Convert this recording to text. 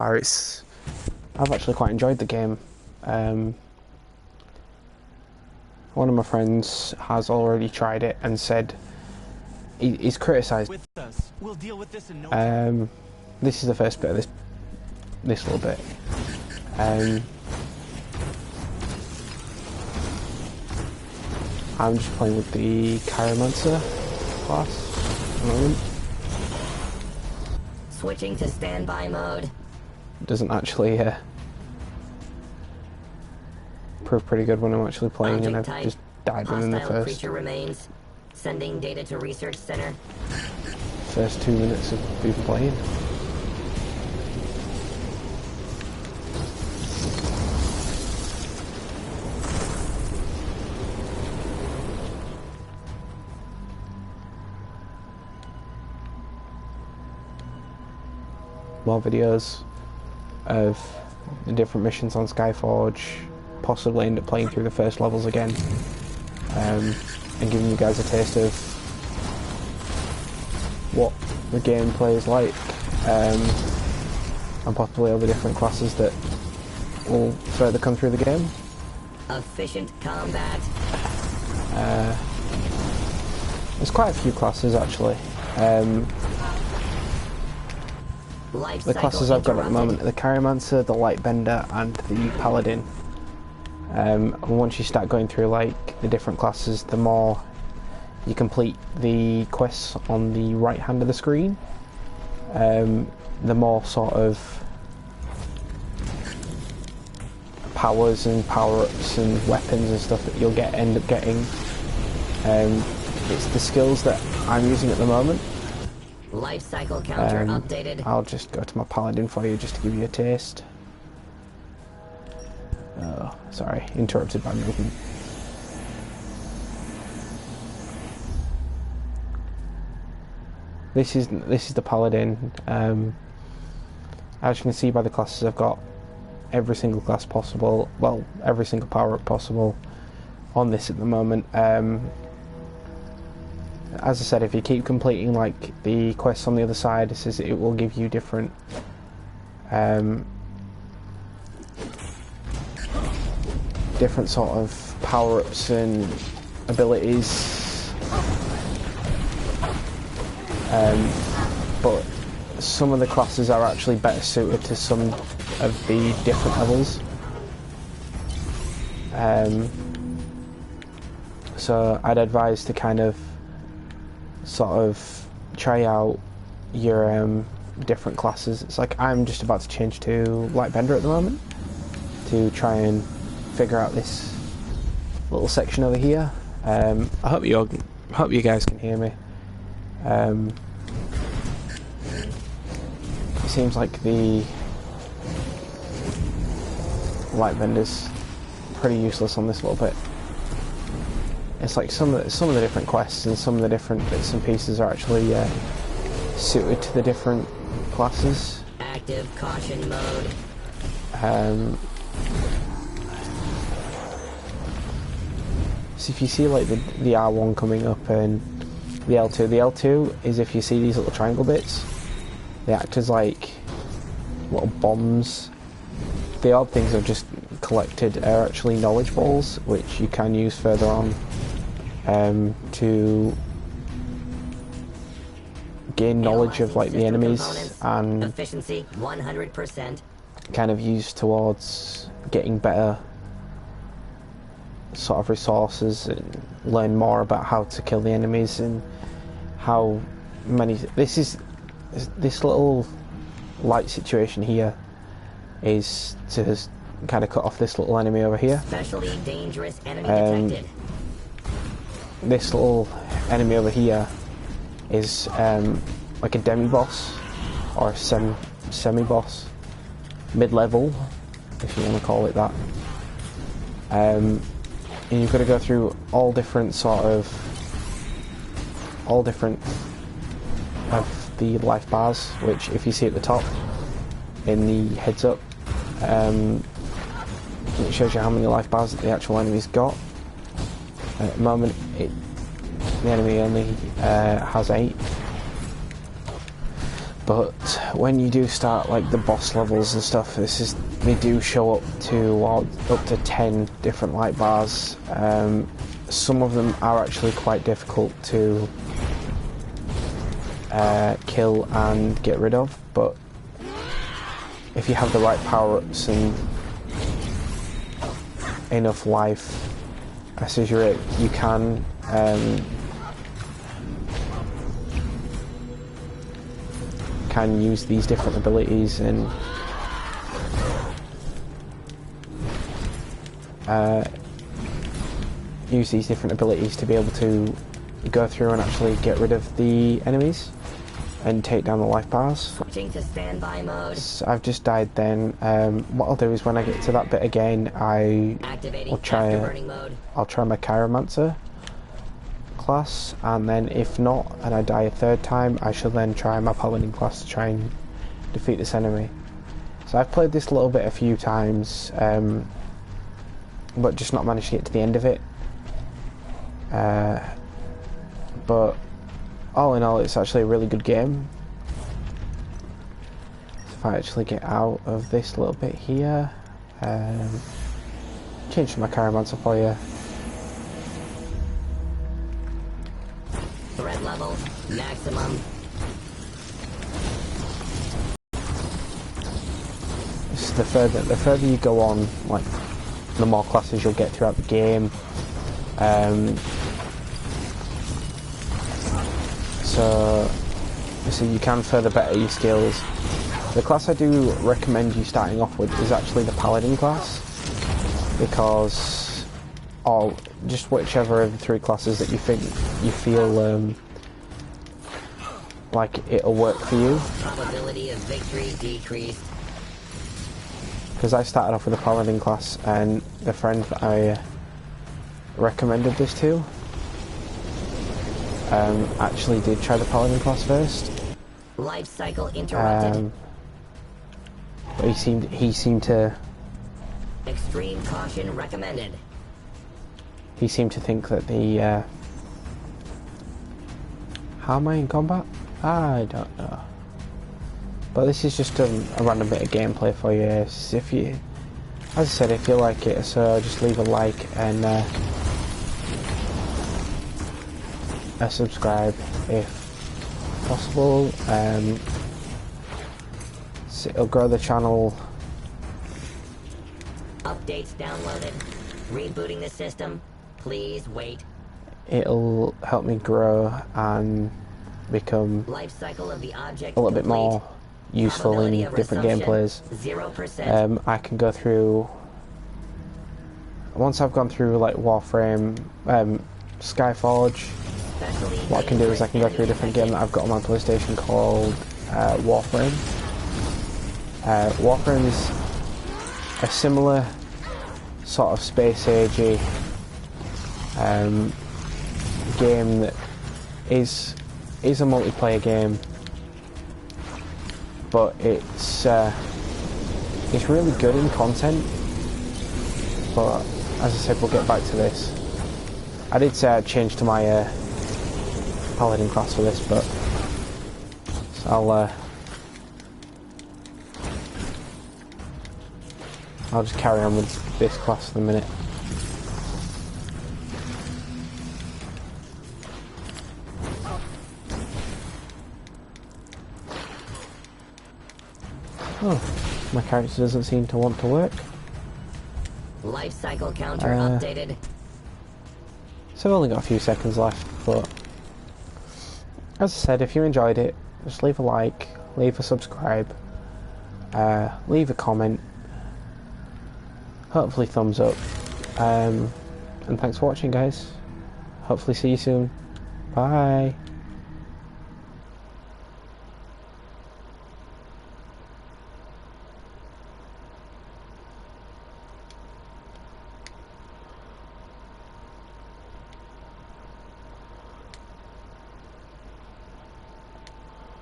I've actually quite enjoyed the game. One of my friends has already tried it and said he's criticised. We'll deal with this in no This is the first bit of this little bit. I'm just playing with the Chiromancer class at the moment. Switching to standby mode. Doesn't actually prove pretty good when I'm actually playing, and I've just died within the first creature remains. Sending data to research center. First 2 minutes of even playing. More videos of the different missions on Skyforge, possibly end up playing through the first levels again, and giving you guys a taste of what the gameplay is like, and possibly all the different classes that will further come through the game. Efficient combat. There's quite a few classes actually. The classes I've got at the moment are the Chiromancer, the Lightbender, and the Paladin. And once you start going through like the different classes, the more you complete the quests on the right hand of the screen, the more sort of powers and power-ups and weapons and stuff that you'll end up getting. It's the skills that I'm using at the moment. Life cycle counter updated. I'll just go to my Paladin for you just to give you a taste. Oh, sorry, interrupted by movement. This is the Paladin. As you can see by the classes I've got, every single class possible, well, every single power up possible on this at the moment. As I said, if you keep completing like the quests on the other side, it will give you different different sort of power-ups and abilities, but some of the classes are actually better suited to some of the different levels. So I'd advise to kind of sort of try out your different classes. It's like I'm just about to change to Lightbender at the moment to try and figure out this little section over here. I hope you guys can hear me. It seems like the Lightbender's pretty useless on this little bit. It's like some of the different quests and some of the different bits and pieces are actually suited to the different classes. Active caution mode. So if you see like the R1 coming up and the L2 is if you see these little triangle bits, they act as like little bombs. The odd things I've just collected are actually knowledge balls, which you can use further on to gain knowledge of like the enemies and efficiency 100%. kind of use towards getting better sort of resources and learn more about how to kill the enemies and how many. This little light situation here is to kind of cut off this little enemy over here. Especially dangerous enemy detected. This little enemy over here is like a demi-boss or a semi-boss, mid-level, if you want to call it that. And you've got to go through all different of the life bars, which if you see at the top in the heads up, it shows you how many life bars that the actual enemy's got. At the moment, the enemy only has 8, but when you do start like the boss levels and stuff, they do show up to 10 different light bars. Some of them are actually quite difficult to kill and get rid of, but if you have the right power-ups and enough life, you can use these different abilities and to be able to go through and actually get rid of the enemies and take down the life bars. Switching to standby mode. So I've just died then. What I'll do is when I get to that bit again, I'll try my Chiromancer class, and then if not, and I die a third time, I shall then try my Paladin class to try and defeat this enemy. So I've played this little bit a few times, but just not managed to get to the end of it. But all in all, it's actually a really good game. So if I actually get out of this little bit here, change to my Chiromancer for you. Threat level maximum. This is the further you go on, like the more classes you'll get throughout the game. So you can further better your skills. The class I do recommend you starting off with is actually the Paladin class, because, or just whichever of the three classes that you feel like it'll work for you. Probability of victory decreased. Because I started off with a Paladin class, and the friend that I recommended this to actually did try the Paladin class first. Life cycle interrupted. But he seemed to. Extreme caution recommended. He seemed to think that the. How am I in combat? I don't know. But this is just a random bit of gameplay for you. As I said, if you like it, so just leave a like and a subscribe if possible. So it'll grow the channel. Updates downloaded. Rebooting the system. Please wait. It'll help me grow and become Life cycle of the object a little bit complete. more useful in different gameplays. 0%. I can go through, once I've gone through like Warframe, Skyforge, what I can do is I can go through a different game that I've got on my PlayStation called Warframe. Warframe is a similar sort of space agey game that is a multiplayer game, but it's really good in content. But as I said, we'll get back to this. I did say I'd change to my Paladin class for this, but so I'll just carry on with this class for the minute. Oh, my character doesn't seem to want to work. Life cycle counter updated. So I've only got a few seconds left, but as I said, if you enjoyed it, just leave a like, leave a subscribe, leave a comment, hopefully thumbs up, and thanks for watching, guys. Hopefully see you soon. Bye.